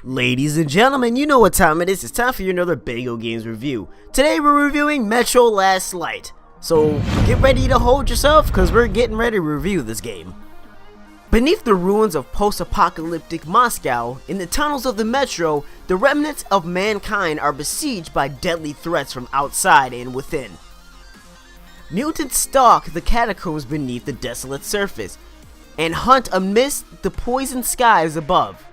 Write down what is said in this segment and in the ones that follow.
Ladies and gentlemen, you know what time it is. It's time for your another Bago Games review. Today we're reviewing Metro Last Light. So get ready to hold yourself because we're getting ready to review this game. Beneath the ruins of post-apocalyptic Moscow, in the tunnels of the Metro, the remnants of mankind are besieged by deadly threats from outside and within. Mutants stalk the catacombs beneath the desolate surface and hunt amidst the poisoned skies above.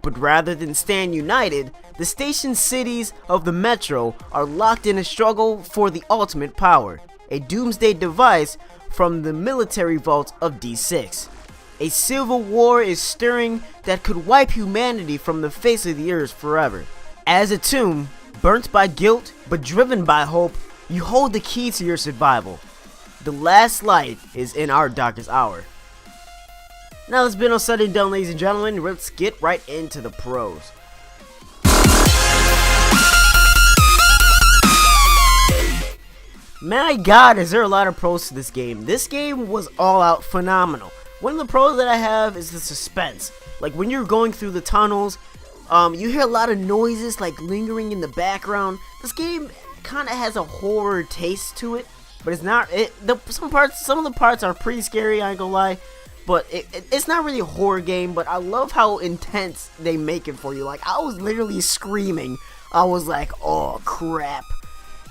But rather than stand united, the station cities of the Metro are locked in a struggle for the ultimate power, a doomsday device from the military vaults of D6. A civil war is stirring that could wipe humanity from the face of the earth forever. As a tomb, burnt by guilt but driven by hope, you hold the key to your survival. The last light is in our darkest hour. Now that's been all said and done, ladies and gentlemen. Let's get right into the pros. My god, is there a lot of pros to this game. This game was all out phenomenal. One of the pros that I have is the suspense. Like when you're going through the tunnels, you hear a lot of noises like lingering in the background. This game kind of has a horror taste to it, but it's not. Some of the parts are pretty scary, I ain't gonna lie. But it's not really a horror game, but I love how intense they make it for you. Like, I was literally screaming. I was like, oh crap.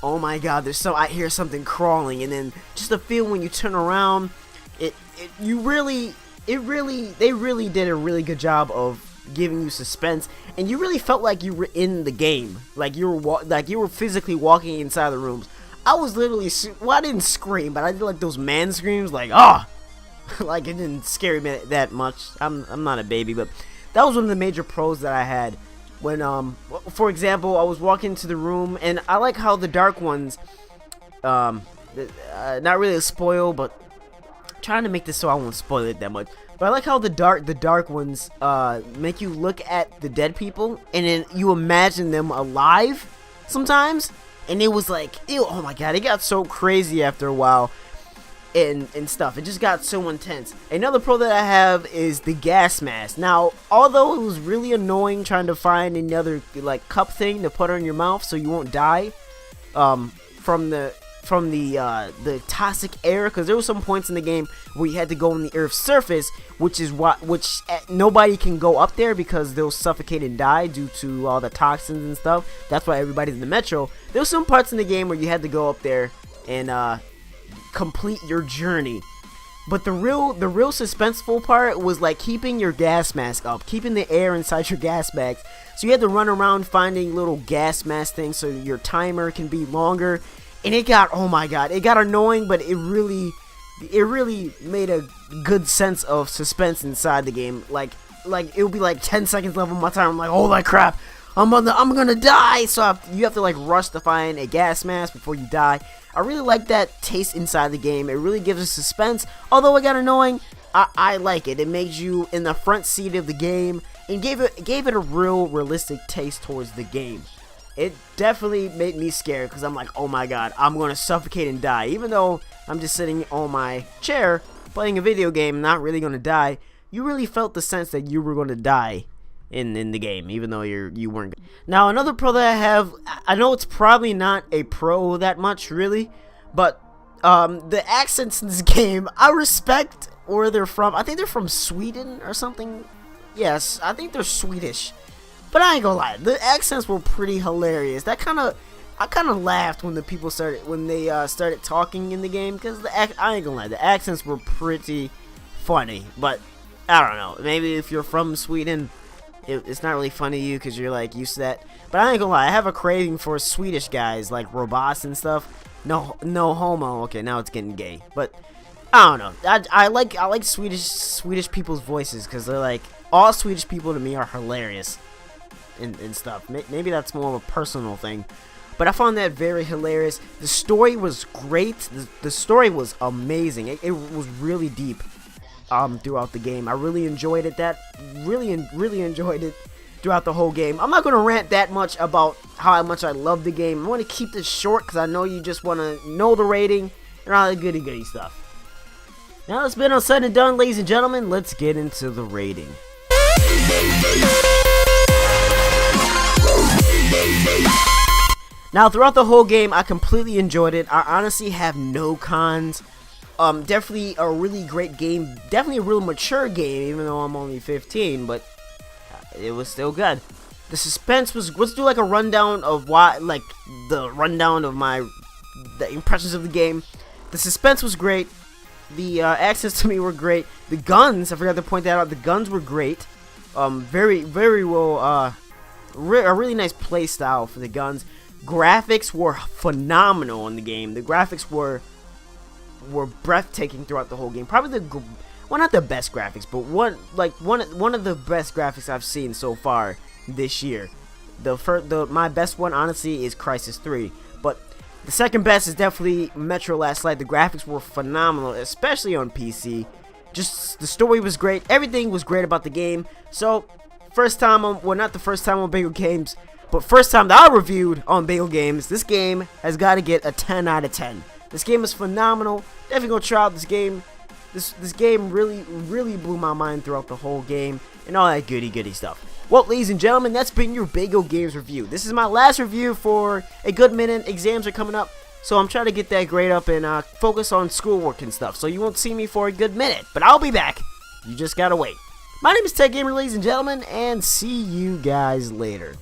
Oh my god, I hear something crawling, and then just the feel when you turn around, they really did a really good job of giving you suspense, and you really felt like you were in the game. Like you were physically walking inside the rooms. I was literally, well, I didn't scream, but I did like those man screams, like, ah! Like, it didn't scare me that much. I'm not a baby, but that was one of the major pros that I had. When, for example, I was walking into the room, and I like how the dark ones, not really a spoil, but trying to make this so I won't spoil it that much. But I like how the dark ones, make you look at the dead people, and then you imagine them alive sometimes. And it was like, ew, oh my god, it got so crazy after a while. And stuff. It just got so intense. Another pro that I have is the gas mask. Now, although it was really annoying trying to find another like cup thing to put on your mouth so you won't die from the toxic air, because there were some points in the game where you had to go on the Earth's surface, which nobody can go up there because they'll suffocate and die due to all the toxins and stuff. That's why everybody's in the Metro. There were some parts in the game where you had to go up there and complete your journey, but the real suspenseful part was like keeping your gas mask up, keeping the air inside your gas bags. So you had to run around finding little gas mask things so your timer can be longer, and it got, oh my god, it got annoying, but it really made a good sense of suspense inside the game. Like it would be like 10 seconds left on my timer. I'm like, holy crap, I'm gonna die. So you have to like rush to find a gas mask before you die. I really like that taste inside the game. It really gives us suspense. Although it got annoying, I like it. It makes you in the front seat of the game and gave it a real realistic taste towards the game. It definitely made me scared because I'm like, oh my god, I'm gonna suffocate and die. Even though I'm just sitting on my chair playing a video game, not really gonna die. You really felt the sense that you were gonna die in the game, even though you weren't. Now, another pro that I have, I know it's probably not a pro that much really, but the accents in this game, I respect where they're from. I think they're from Sweden or something. Yes, I think they're Swedish, but I ain't gonna lie, the accents were pretty hilarious. I kind of laughed when they started talking in the game, because I ain't gonna lie, the accents were pretty funny. But I don't know, maybe if you're from Sweden, it's not really funny to you because you're like used to that. But I ain't gonna lie, I have a craving for Swedish guys like robots and stuff. No homo. Okay, now it's getting gay. But I don't know. I like Swedish people's voices because they're like, all Swedish people to me are hilarious and stuff. Maybe that's more of a personal thing, but I found that very hilarious. The story was great. The story was amazing. It was really deep. Throughout the game, I really enjoyed it. Really enjoyed it throughout the whole game. I'm not gonna rant that much about how much I love the game. I want to keep this short because I know you just want to know the rating and all the goody stuff. Now it's been all said and done, ladies and gentlemen. Let's get into the rating. Now, throughout the whole game, I completely enjoyed it. I honestly have no cons. Definitely a really great game. Definitely a real mature game, even though I'm only 15, but it was still good. The suspense was, let's do like a rundown of why, like the rundown of the impressions of the game. The suspense was great. The accents to me were great. The guns, I forgot to point that out. The guns were great. Very, very well. A really nice play style for the guns. Graphics were phenomenal in the game. The graphics were breathtaking throughout the whole game. Probably well, not the best graphics, but one of the best graphics I've seen so far this year. My best one, honestly, is Crysis 3, but the second best is definitely Metro Last Light. The graphics were phenomenal, especially on PC. Just the story was great. Everything was great about the game. So, first time well, not the first time on Bago Games, but first time that I reviewed on Bago Games, this game has got to get a 10 out of 10. This game is phenomenal. Definitely gonna try out this game. This game really blew my mind throughout the whole game and all that goody stuff. Well, ladies and gentlemen, that's been your Bago Games review. This is my last review for a good minute. Exams are coming up, so I'm trying to get that grade up and focus on schoolwork and stuff. So you won't see me for a good minute, but I'll be back. You just gotta wait. My name is TechGamer, ladies and gentlemen, and see you guys later.